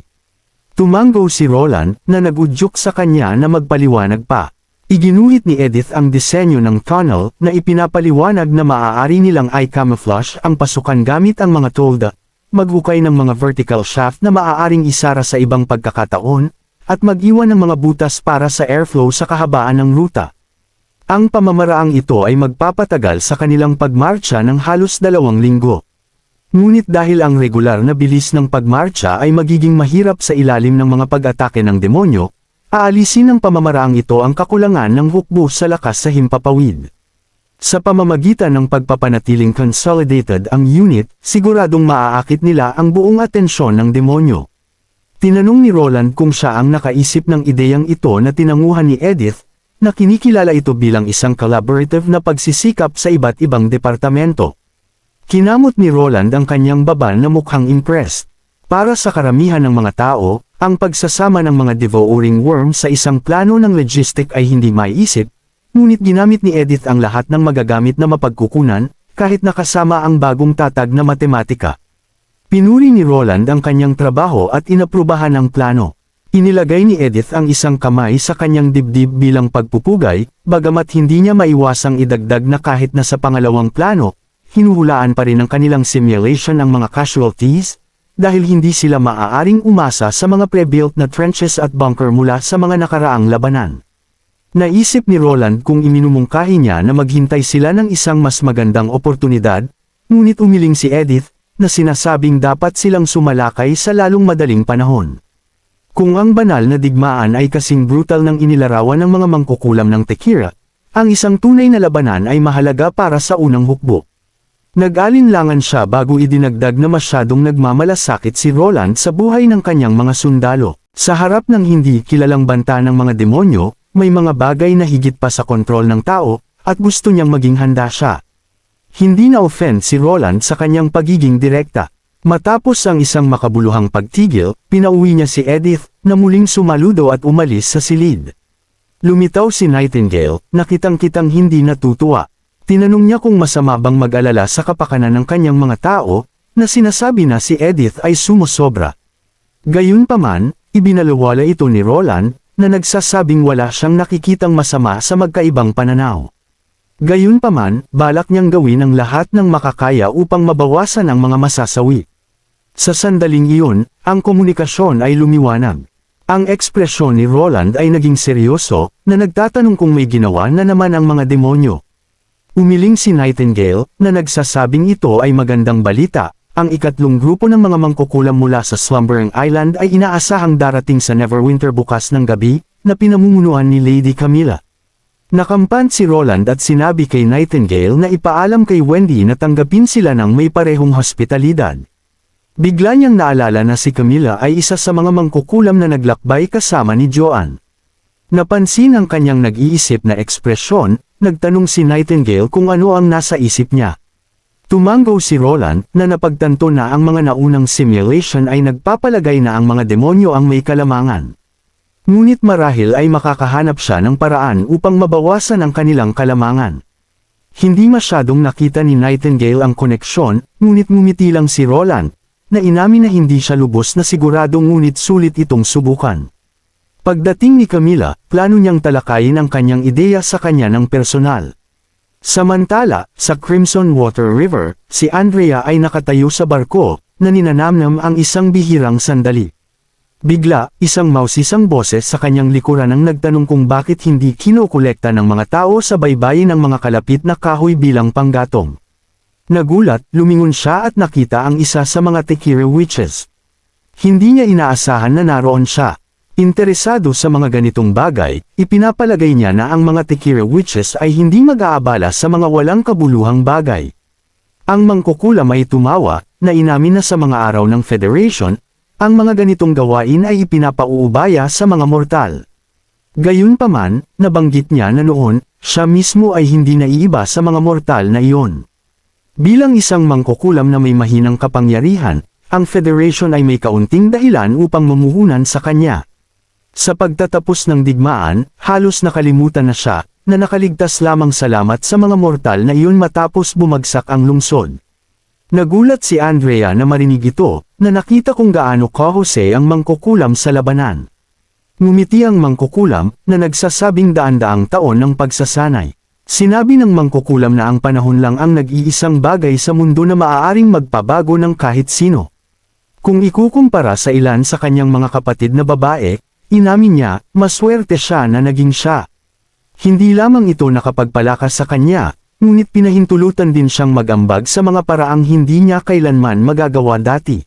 Tumango si Roland, na nagudyok sa kanya na magpaliwanag pa. Iginuhit ni Edith ang disenyo ng tunnel na ipinapaliwanag na maaari nilang i-camouflage ang pasukan gamit ang mga tolda, maghukay ng mga vertical shaft na maaaring isara sa ibang pagkakataon, at mag-iwan ng mga butas para sa airflow sa kahabaan ng ruta. Ang pamamaraang ito ay magpapatagal sa kanilang pagmarcha ng halos 2 linggo. Ngunit dahil ang regular na bilis ng pagmarcha ay magiging mahirap sa ilalim ng mga pag-atake ng demonyo, aalisin ng pamamaraang ito ang kakulangan ng hukbo sa lakas sa himpapawid. Sa pamamagitan ng pagpapanatiling consolidated ang unit, siguradong maaakit nila ang buong atensyon ng demonyo. Tinanong ni Roland kung siya ang nakaisip ng ideyang ito na tinanguhan ni Edith, na kinikilala ito bilang isang collaborative na pagsisikap sa iba't ibang departamento. Kinamot ni Roland ang kanyang baba na mukhang impressed. Para sa karamihan ng mga tao, ang pagsasama ng mga devouring worm sa isang plano ng logistic ay hindi maiisip, ngunit ginamit ni Edith ang lahat ng magagamit na mapagkukunan, kahit nakasama ang bagong tatag na matematika. Pinuri ni Roland ang kanyang trabaho at inaprubahan ang plano. Inilagay ni Edith ang isang kamay sa kanyang dibdib bilang pagpupugay, bagamat hindi niya maiwasang idagdag na kahit na sa pangalawang plano, hinuhulaan pa rin ng kanilang simulation ang mga casualties, dahil hindi sila maaaring umasa sa mga pre-built na trenches at bunker mula sa mga nakaraang labanan. Naisip ni Roland kung iminumungkahi niya na maghintay sila ng isang mas magandang oportunidad, ngunit umiling si Edith, na sinasabing dapat silang sumalakay sa lalong madaling panahon. Kung ang banal na digmaan ay kasing brutal ng inilarawan ng mga mangkukulam ng Tekira, ang isang tunay na labanan ay mahalaga para sa unang hukbo. Nag-alinlangan siya bago idinagdag na masyadong nagmamalasakit si Roland sa buhay ng kanyang mga sundalo. Sa harap ng hindi kilalang banta ng mga demonyo, may mga bagay na higit pa sa kontrol ng tao, at gusto niyang maging handa siya. Hindi na-offend si Roland sa kanyang pagiging direkta. Matapos ang isang makabuluhang pagtigil, pinauwi niya si Edith, na muling sumaludo at umalis sa silid. Lumitaw si Nightingale, na kitang-kitang hindi natutuwa. Tinanong niya kung masama bang mag-alala sa kapakanan ng kanyang mga tao, na sinasabi na si Edith ay sumusobra. Gayunpaman, ibinalawala ito ni Roland, na nagsasabing wala siyang nakikitang masama sa magkaibang pananaw. Gayunpaman, balak niyang gawin ang lahat ng makakaya upang mabawasan ang mga masasawi. Sa sandaling iyon, ang komunikasyon ay lumiwanag. Ang ekspresyon ni Roland ay naging seryoso, na nagtatanong kung may ginawa na naman ang mga demonyo. Umiling si Nightingale, na nagsasabing ito ay magandang balita. Ang ikatlong grupo ng mga mangkukulam mula sa Slumbering Island ay inaasahang darating sa Neverwinter bukas ng gabi, na pinamumunuan ni Lady Camilla. Nakampan si Roland at sinabi kay Nightingale na ipaalam kay Wendy na tanggapin sila ng may parehong hospitalidad. Bigla niyang naalala na si Camilla ay isa sa mga mangkukulam na naglakbay kasama ni Joanne. Napansin ang kanyang nag-iisip na ekspresyon, nagtanong si Nightingale kung ano ang nasa isip niya. Tumanggaw si Roland na napagtanto na ang mga naunang simulation ay nagpapalagay na ang mga demonyo ang may kalamangan. Ngunit marahil ay makakahanap siya ng paraan upang mabawasan ang kanilang kalamangan. Hindi masyadong nakita ni Nightingale ang koneksyon, ngunit ngumiti lang si Roland, na inamin na hindi siya lubos na sigurado ngunit sulit itong subukan. Pagdating ni Camilla, plano niyang talakayin ang kanyang ideya sa kanya ng personal. Samantala, sa Crimson Water River, si Andrea ay nakatayo sa barko, na ninanamnam ang isang bihirang sandali. Bigla, isang mausisang boses sa kanyang likuran ang nagtanong kung bakit hindi kinokolekta ng mga tao sa baybayin ng mga kalapit na kahoy bilang panggatong. Nagulat, lumingon siya at nakita ang isa sa mga Tekira witches. Hindi niya inaasahan na naroon siya. Interesado sa mga ganitong bagay, ipinapalagay niya na ang mga Tekira witches ay hindi mag-aabala sa mga walang kabuluhang bagay. Ang mangkukulam ay tumawa, na inamin na sa mga araw ng Federation, ang mga ganitong gawain ay ipinapauubaya sa mga mortal. Gayunpaman, nabanggit niya na noon, siya mismo ay hindi naiiba sa mga mortal na iyon. Bilang isang mangkukulam na may mahinang kapangyarihan, ang Federation ay may kaunting dahilan upang mamuhunan sa kanya. Sa pagtatapos ng digmaan, halos nakalimutan na siya, na nakaligtas lamang salamat sa mga mortal na iyon matapos bumagsak ang lungsod. Nagulat si Andrea na marinig ito, na nakita kung gaano kahusay ang mangkukulam sa labanan. Ngumiti ang mangkukulam, na nagsasabing daan-daang taon ng pagsasanay. Sinabi ng mangkukulam na ang panahon lang ang nag-iisang bagay sa mundo na maaaring magpabago ng kahit sino. Kung ikukumpara sa ilan sa kanyang mga kapatid na babae, inamin niya, maswerte siya na naging siya. Hindi lamang ito nakapagpalakas sa kanya, ngunit pinahintulutan din siyang mag-ambag sa mga paraang hindi niya kailanman magagawa dati.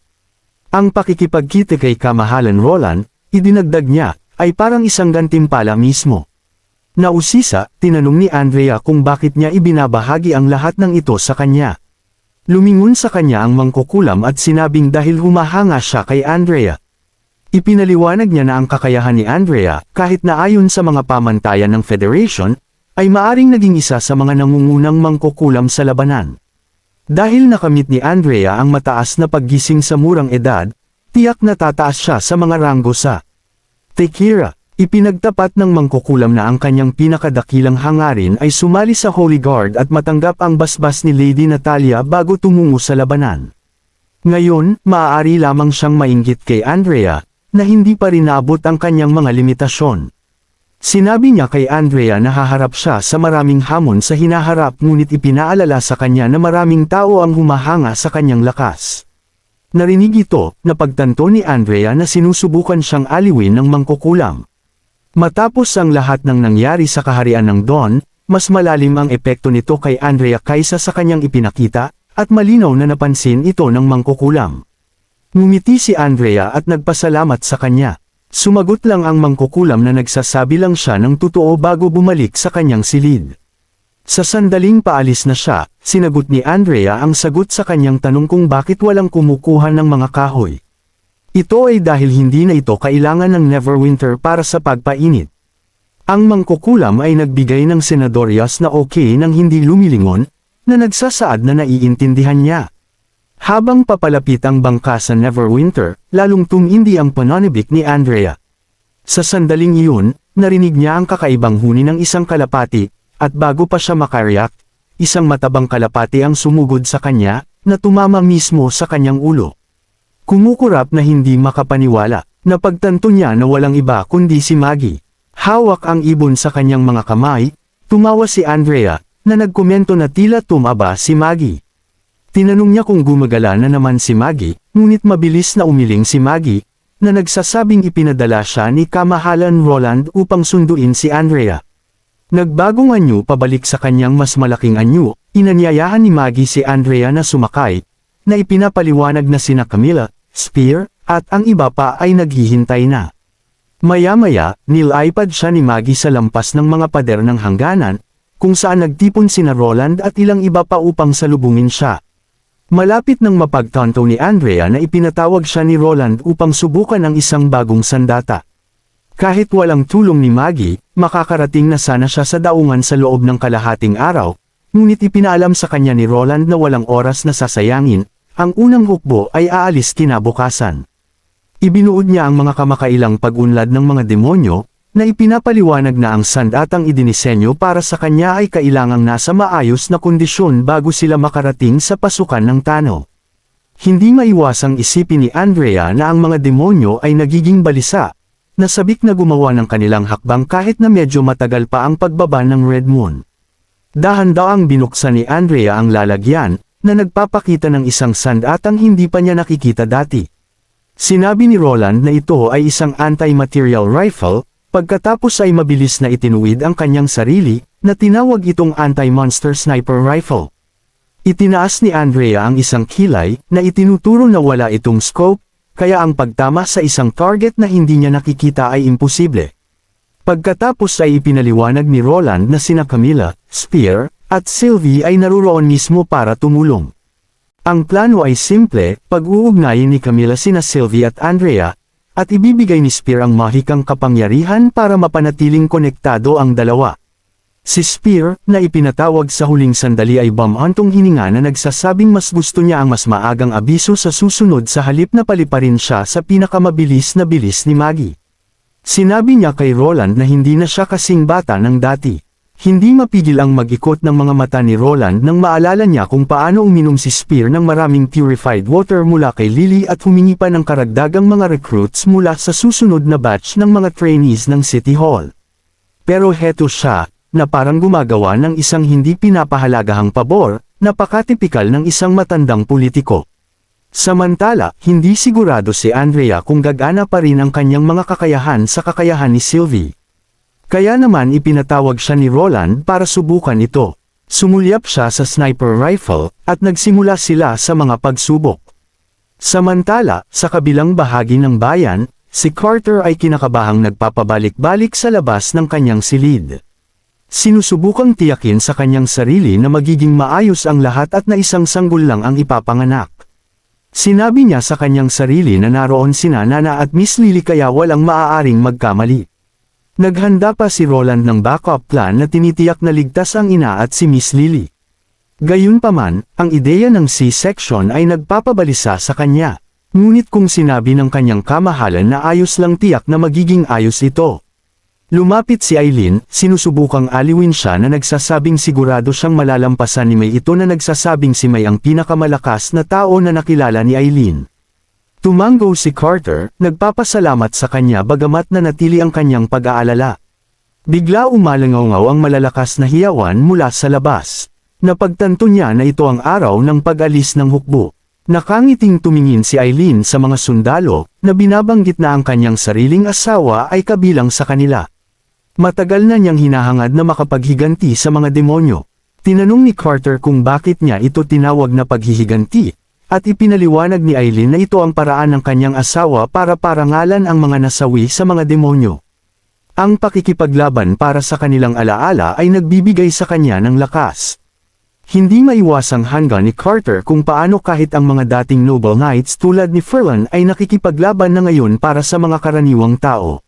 Ang pakikipagkita kay Kamahalan Roland, idinagdag niya, ay parang isang gantimpala mismo. Nausisa, tinanong ni Andrea kung bakit niya ibinabahagi ang lahat ng ito sa kanya. Lumingon sa kanya ang mangkukulam at sinabing dahil humahanga siya kay Andrea. Ipinaliwanag niya na ang kakayahan ni Andrea, kahit na ayon sa mga pamantayan ng Federation, ay maaring naging isa sa mga nangungunang mangkukulam sa labanan. Dahil nakamit ni Andrea ang mataas na paggising sa murang edad, Tiyak na tataas siya sa mga ranggo sa Tekira. Ipinagtapat ng mangkukulam na ang kanyang pinakadakilang hangarin ay sumali sa Holy Guard at matanggap ang basbas ni Lady Natalia bago tumungo sa labanan. Ngayon, maaari lamang siyang mainggit kay Andrea, na hindi pa rin naabot ang kanyang mga limitasyon. Sinabi niya kay Andrea na haharap siya sa maraming hamon sa hinaharap ngunit ipinaalala sa kanya na maraming tao ang humahanga sa kanyang lakas. Narinig ito, na pagtanto ni Andrea na sinusubukan siyang aliwin ng mangkukulam. Matapos ang lahat ng nangyari sa kaharian ng Dawn, mas malalim ang epekto nito kay Andrea kaysa sa kanyang ipinakita, at malinaw na napansin ito ng mangkukulam. Ngumiti si Andrea at nagpasalamat sa kanya. Sumagot lang ang mangkukulam na nagsasabi lang siya ng totoo bago bumalik sa kanyang silid. Sa sandaling paalis na siya, sinagot ni Andrea ang sagot sa kanyang tanong kung bakit walang kumukuha ng mga kahoy. Ito ay dahil hindi na ito kailangan ng Neverwinter para sa pagpainit. Ang mangkukulam ay nagbigay ng senadorias na okay nang hindi lumilingon, na nagsasaad na naiintindihan niya. Habang papalapit ang bangka sa Neverwinter, lalong tumindi ang pananibik ni Andrea. Sa sandaling iyon, narinig niya ang kakaibang huni ng isang kalapati, at bago pa siya makariyak, isang matabang kalapati ang sumugod sa kanya, na tumama mismo sa kanyang ulo. Kumukurap na hindi makapaniwala, napagtanto niya na walang iba kundi si Maggie. Hawak ang ibon sa kanyang mga kamay, tumawa si Andrea, na nagkomento na tila tumaba si Maggie. Tinanong niya kung gumagala na naman si Maggie, ngunit mabilis na umiling si Maggie, na nagsasabing ipinadala siya ni Kamahalan Roland upang sunduin si Andrea. Nagbagong anyo pabalik sa kanyang mas malaking anyo, inanyayahan ni Maggie si Andrea na sumakay, na ipinapaliwanag na sina Camilla, Spear, at ang iba pa ay naghihintay na. Maya-maya, nilipad siya ni Maggie sa lampas ng mga pader ng hangganan, kung saan nagtipon sina Roland at ilang iba pa upang salubungin siya. Malapit nang mapagtanto ni Andrea na ipinatawag siya ni Roland upang subukan ang isang bagong sandata. Kahit walang tulong ni Maggie, makakarating na sana siya sa daungan sa loob ng kalahating araw, ngunit ipinaalam sa kanya ni Roland na walang oras na sasayangin, ang unang hukbo ay aalis kinabukasan. Ibinuod niya ang mga kamakailang pag-unlad ng mga demonyo, na ipinapaliwanag na ang sandatang idinisenyo para sa kanya ay kailangang nasa maayos na kondisyon bago sila makarating sa pasukan ng Tano. Hindi maiwasang isipin ni Andrea na ang mga demonyo ay nagiging balisa, nasabik na gumawa ng kanilang hakbang kahit na medyo matagal pa ang pagbaba ng Red Moon. Dahan-daang binuksan ni Andrea ang lalagyan, na nagpapakita ng isang sandatang hindi pa niya nakikita dati. Sinabi ni Roland na ito ay isang anti-material rifle, pagkatapos ay mabilis na itinuwid ang kanyang sarili, na tinawag itong anti-monster sniper rifle. Itinaas ni Andrea ang isang kilay, na itinuturo na wala itong scope, kaya ang pagtama sa isang target na hindi niya nakikita ay imposible. Pagkatapos ay ipinaliwanag ni Roland na sina Camilla, Spear, at Sylvie ay naruroon mismo para tumulong. Ang plano ay simple, pag-uugnayin ni Camilla sina Sylvie at Andrea, at ibibigay ni Spear ang mahikang kapangyarihan para mapanatiling konektado ang dalawa. Si Spear, na ipinatawag sa huling sandali ay bumantong hininga na nagsasabing mas gusto niya ang mas maagang abiso sa susunod sa halip na paliparin siya sa pinakamabilis na bilis ni Maggie. Sinabi niya kay Roland na hindi na siya kasing bata ng dati. Hindi mapigil ang mag-ikot ng mga mata ni Roland nang maalala niya kung paano uminom si Spear ng maraming purified water mula kay Lily at humingi pa ng karagdagang mga recruits mula sa susunod na batch ng mga trainees ng City Hall. Pero heto siya, na parang gumagawa ng isang hindi pinapahalagahang pabor, napakatipikal ng isang matandang politiko. Samantala, hindi sigurado si Andrea kung gagana pa rin ang kanyang mga kakayahan sa kakayahan ni Sylvie. Kaya naman ipinatawag siya ni Roland para subukan ito. Sumulyap siya sa sniper rifle, at nagsimula sila sa mga pagsubok. Samantala, sa kabilang bahagi ng bayan, si Carter ay kinakabahang nagpapabalik-balik sa labas ng kanyang silid. Sinusubukang tiyakin sa kanyang sarili na magiging maayos ang lahat at na isang sanggol lang ang ipapanganak. Sinabi niya sa kanyang sarili na naroon sina Nana at Miss Lily kaya walang maaaring magkamali. Naghanda pa si Roland ng backup plan na tinitiyak na ligtas ang ina at si Miss Lily. Gayunpaman, ang ideya ng C-section ay nagpapabalisa sa kanya. Ngunit kung sinabi ng kanyang kamahalan na ayos lang, tiyak na magiging ayos ito. Lumapit si Eileen, sinusubukang aliwin siya na nagsasabing sigurado siyang malalampasan ni May ito na nagsasabing si May ang pinakamalakas na tao na nakilala ni Eileen. Tumango si Carter, nagpapasalamat sa kanya bagamat nanatili ang kanyang pag-aalala. Bigla umalangaw ang malalakas na hiyawan mula sa labas. Napagtanto niya na ito ang araw ng pag-alis ng hukbo. Nakangiting tumingin si Eileen sa mga sundalo, na binabanggit na ang kanyang sariling asawa ay kabilang sa kanila. Matagal na niyang hinahangad na makapaghiganti sa mga demonyo. Tinanong ni Carter kung bakit niya ito tinawag na paghihiganti, at ipinaliwanag ni Eileen na ito ang paraan ng kanyang asawa para parangalan ang mga nasawi sa mga demonyo. Ang pakikipaglaban para sa kanilang alaala ay nagbibigay sa kanya ng lakas. Hindi maiwasang hanggan ni Carter kung paano kahit ang mga dating noble knights tulad ni Furlan ay nakikipaglaban na ngayon para sa mga karaniwang tao.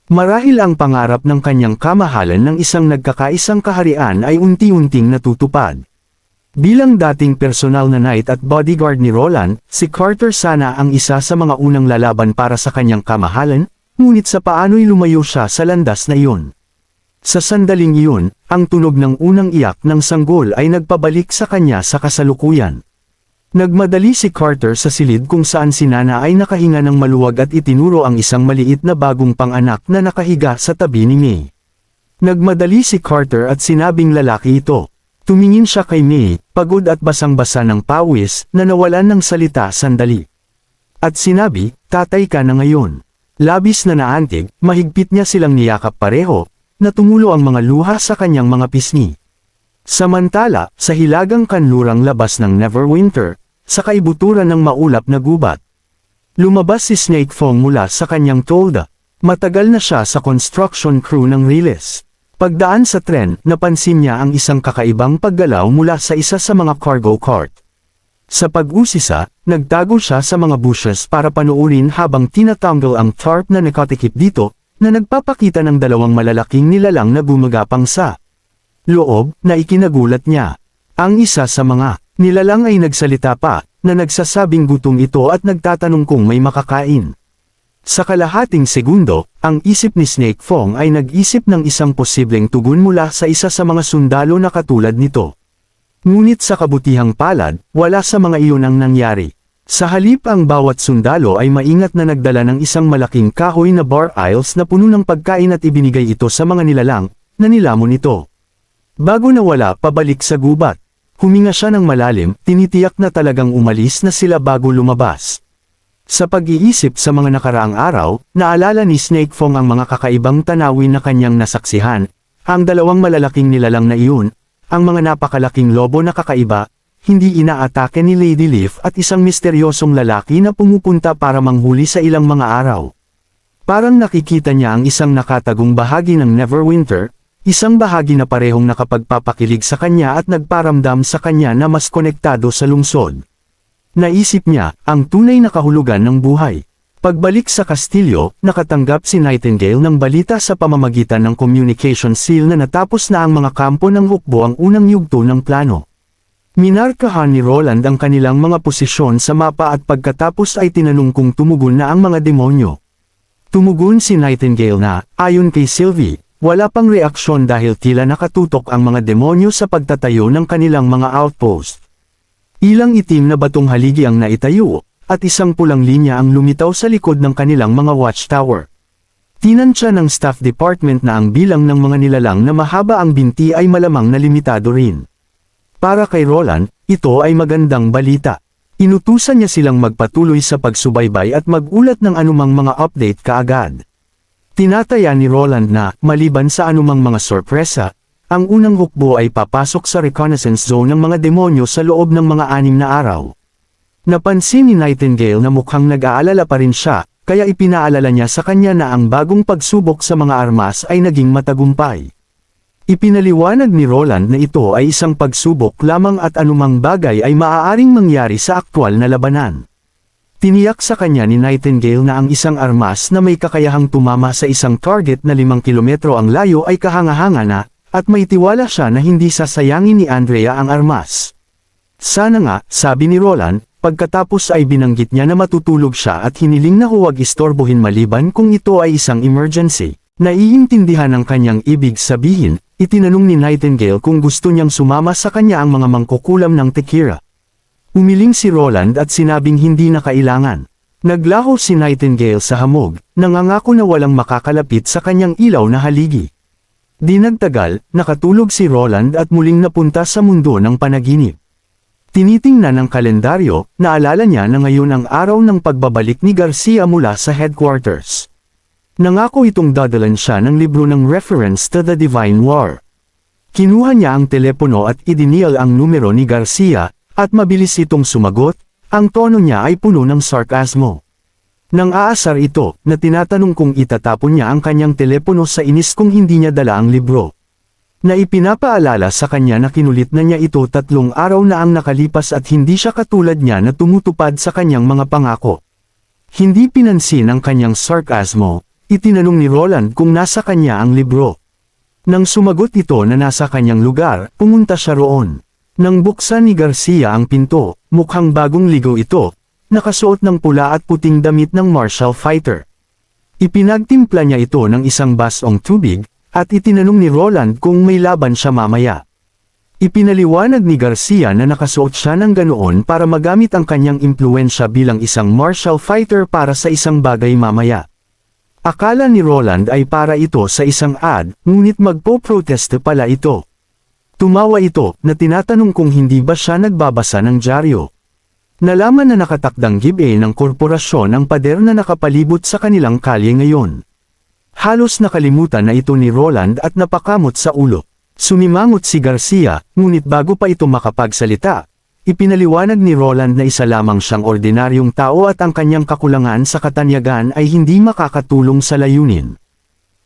Marahil ang pangarap ng kanyang kamahalan ng isang nagkakaisang kaharian ay unti-unting natutupad. Bilang dating personal na knight at bodyguard ni Roland, si Carter sana ang isa sa mga unang lalaban para sa kanyang kamahalan, ngunit sa paano'y lumayo siya sa landas na iyon. Sa sandaling iyon, ang tunog ng unang iyak ng sanggol ay nagpabalik sa kanya sa kasalukuyan. Nagmadali si Carter sa silid kung saan si Nana ay nakahinga ng maluwag at itinuro ang isang maliit na bagong panganak na nakahiga sa tabi ni May. Nagmadali si Carter at sinabing lalaki ito. Tumingin siya kay May, pagod at basang-basa ng pawis, na nawalan ng salita sandali. At sinabi, tatay ka na ngayon. Labis na naantig, mahigpit niya silang niyakap pareho, na tumulo ang mga luha sa kanyang mga pisngi. Samantala, sa hilagang kanlurang labas ng Neverwinter, sa kaibuturan ng maulap na gubat, lumabas si Snake Fong mula sa kanyang tolda. Matagal na siya sa construction crew ng Riles. Pagdaan sa tren, napansin niya ang isang kakaibang paggalaw mula sa isa sa mga cargo cart. Sa pag-usisa, nagtago siya sa mga bushes para panuurin habang tinatanggal ang tarp na nakatikip dito, na nagpapakita ng dalawang malalaking nilalang na gumagapang sa loob, na ikinagulat niya. Ang isa sa mga nilalang ay nagsalita pa, na nagsasabing gutom ito at nagtatanong kung may makakain. Sa kalahating segundo, ang isip ni Snake Fong ay nag-isip ng isang posibleng tugon mula sa isa sa mga sundalo na katulad nito. Ngunit sa kabutihang palad, wala sa mga iyon ang nangyari. Sa halip ang bawat sundalo ay maingat na nagdala ng isang malaking kahoy na bar aisles na puno ng pagkain at ibinigay ito sa mga nilalang, na nilamon ito. Bago nawala pabalik sa gubat, huminga siya ng malalim, tinitiyak na talagang umalis na sila bago lumabas. Sa pag-iisip sa mga nakaraang araw, naalala ni Snake Fong ang mga kakaibang tanawin na kanyang nasaksihan, ang dalawang malalaking nilalang na iyon, ang mga napakalaking lobo na kakaiba, hindi inaatake ni Lady Leaf at isang misteryosong lalaki na pumupunta para manghuli sa ilang mga araw. Parang nakikita niya ang isang nakatagong bahagi ng Neverwinter, isang bahagi na parehong nakapagpapakilig sa kanya at nagparamdam sa kanya na mas konektado sa lungsod. Naisip niya, ang tunay na kahulugan ng buhay. Pagbalik sa kastilyo, nakatanggap si Nightingale ng balita sa pamamagitan ng communication seal na natapos na ang mga kampo ng hukbo ang unang yugto ng plano. Minarkahan ni Roland ang kanilang mga posisyon sa mapa at pagkatapos ay tinanong kung tumugon na ang mga demonyo. Tumugon si Nightingale na, ayon kay Sylvie, wala pang reaksyon dahil tila nakatutok ang mga demonyo sa pagtatayo ng kanilang mga outpost. Ilang itim na batong haligi ang naitayo, at isang pulang linya ang lumitaw sa likod ng kanilang mga watchtower. Tinansya ng staff department na ang bilang ng mga nilalang na mahaba ang binti ay malamang na limitado rin. Para kay Roland, ito ay magandang balita. Inutusan niya silang magpatuloy sa pagsubaybay at magulat ng anumang mga update kaagad. Tinataya ni Roland na, maliban sa anumang mga sorpresa, ang unang hukbo ay papasok sa reconnaissance zone ng mga demonyo sa loob ng mga 6 na araw. Napansin ni Nightingale na mukhang nag-aalala pa rin siya, kaya ipinaalala niya sa kanya na ang bagong pagsubok sa mga armas ay naging matagumpay. Ipinaliwanag ni Roland na ito ay isang pagsubok lamang at anumang bagay ay maaaring mangyari sa aktwal na labanan. Tiniyak sa kanya ni Nightingale na ang isang armas na may kakayahang tumama sa isang target na 5 kilometro ang layo ay kahanga-hanga na, at may tiwala siya na hindi sasayangin ni Andrea ang armas. Sana nga, sabi ni Roland, Pagkatapos ay binanggit niya na matutulog siya at hiniling na huwag istorbohin maliban kung ito ay isang emergency. Naiintindihan ng kanyang ibig sabihin, itinanong ni Nightingale kung gusto niyang sumama sa kanya ang mga mangkukulam ng tequila. Umiling si Roland at sinabing hindi na kailangan. Naglaho si Nightingale sa hamog, nangangako na walang makakalapit sa kanyang ilaw na haligi. Di nagtagal, nakatulog si Roland at muling napunta sa mundo ng panaginip. Tinitingnan ng kalendaryo, naalala niya na ngayon ang araw ng pagbabalik ni Garcia mula sa headquarters. Nangako itong dadalan siya ng libro ng Reference to the Divine War. Kinuha niya ang telepono at idinial ang numero ni Garcia, at mabilis itong sumagot, ang tono niya ay puno ng sarkasmo. Nang aasar ito, na tinatanong kung itatapon niya ang kanyang telepono sa inis kung hindi niya dala ang libro. Na ipinapaalala sa kanya na kinulit na niya ito 3 araw na ang nakalipas at hindi siya katulad niya na tumutupad sa kanyang mga pangako. Hindi pinansin ang kanyang sarkasmo, itinanong ni Roland kung nasa kanya ang libro. Nang sumagot ito na nasa kanyang lugar, pumunta siya roon. Nang buksan ni Garcia ang pinto, mukhang bagong ligaw ito, nakasuot ng pula at puting damit ng martial fighter. Ipinagtimpla niya ito ng isang basong tubig, at itinanong ni Roland kung may laban siya mamaya. Ipinaliwanag ni Garcia na nakasuot siya ng ganoon para magamit ang kanyang impluensya bilang isang martial fighter para sa isang bagay mamaya. Akala ni Roland ay para ito sa isang ad, ngunit magpo-proteste pala ito. Tumawa ito, na tinatanong kung hindi ba siya nagbabasa ng dyaryo. Nalaman na nakatakdang giveaway ng korporasyon ang pader na nakapalibot sa kanilang kalye ngayon. Halos nakalimutan na ito ni Roland at napakamot sa ulo. Sumimangot si Garcia, ngunit bago pa ito makapagsalita, ipinaliwanag ni Roland na isa lamang siyang ordinaryong tao at ang kanyang kakulangan sa katanyagan ay hindi makakatulong sa layunin.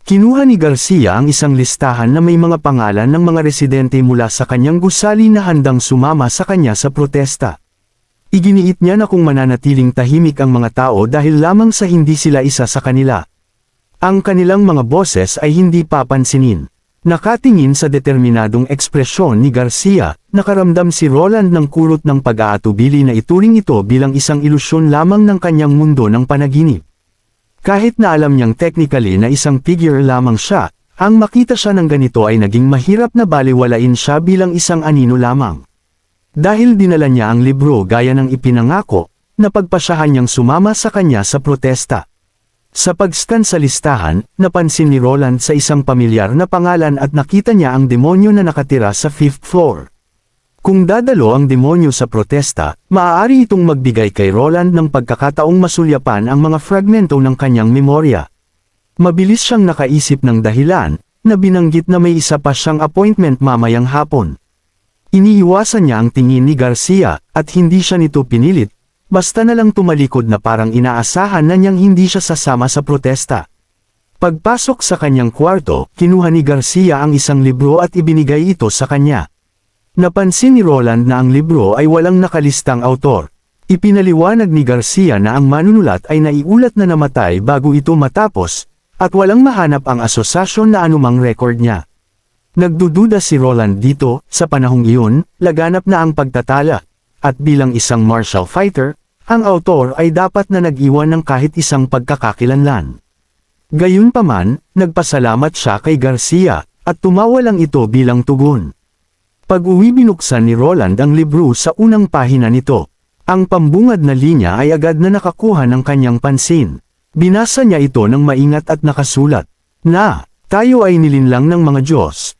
Kinuha ni Garcia ang isang listahan na may mga pangalan ng mga residente mula sa kanyang gusali na handang sumama sa kanya sa protesta. Iginiit niya na kung mananatiling tahimik ang mga tao dahil lamang sa hindi sila isa sa kanila. Ang kanilang mga boses ay hindi papansinin. Nakatingin sa determinadong ekspresyon ni Garcia, nakaramdam si Roland ng kulot ng pag-aatubili na ituring ito bilang isang ilusyon lamang ng kanyang mundo ng panaginip. Kahit na alam niyang technically na isang figure lamang siya, ang makita siya ng ganito ay naging mahirap na baliwalain siya bilang isang anino lamang. Dahil dinala niya ang libro gaya ng ipinangako, napagpasyahan niyang sumama sa kanya sa protesta. Sa pag-scan sa listahan, napansin ni Roland sa isang pamilyar na pangalan at nakita niya ang demonyo na nakatira sa 5th floor. Kung dadalo ang demonyo sa protesta, maaari itong magbigay kay Roland ng pagkakataong masulyapan ang mga fragmento ng kanyang memorya. Mabilis siyang nakaisip ng dahilan, na binanggit na may isa pa siyang appointment mamayang hapon. Iniiwasan niya ang tingin ni Garcia, at hindi siya nito pinilit, basta na lang tumalikod na parang inaasahan na niyang hindi siya sasama sa protesta. Pagpasok sa kanyang kwarto, kinuha ni Garcia ang isang libro at ibinigay ito sa kanya. Napansin ni Roland na ang libro ay walang nakalistang autor. Ipinaliwanag ni Garcia na ang manunulat ay naiulat na namatay bago ito matapos, at walang mahanap ang asosasyon na anumang record niya. Nagdududa si Roland dito, sa panahong iyon, laganap na ang pagtatala. At bilang isang martial fighter, ang autor ay dapat na nag-iwan ng kahit isang pagkakakilanlan. Gayunpaman, nagpasalamat siya kay Garcia, at tumawa lang ito bilang tugon. Pag-uwi binuksan ni Roland ang libro sa unang pahina nito. Ang pambungad na linya ay agad na nakakuha ng kanyang pansin. Binasa niya ito ng maingat at nakasulat, na, tayo ay nilinlang ng mga Diyos,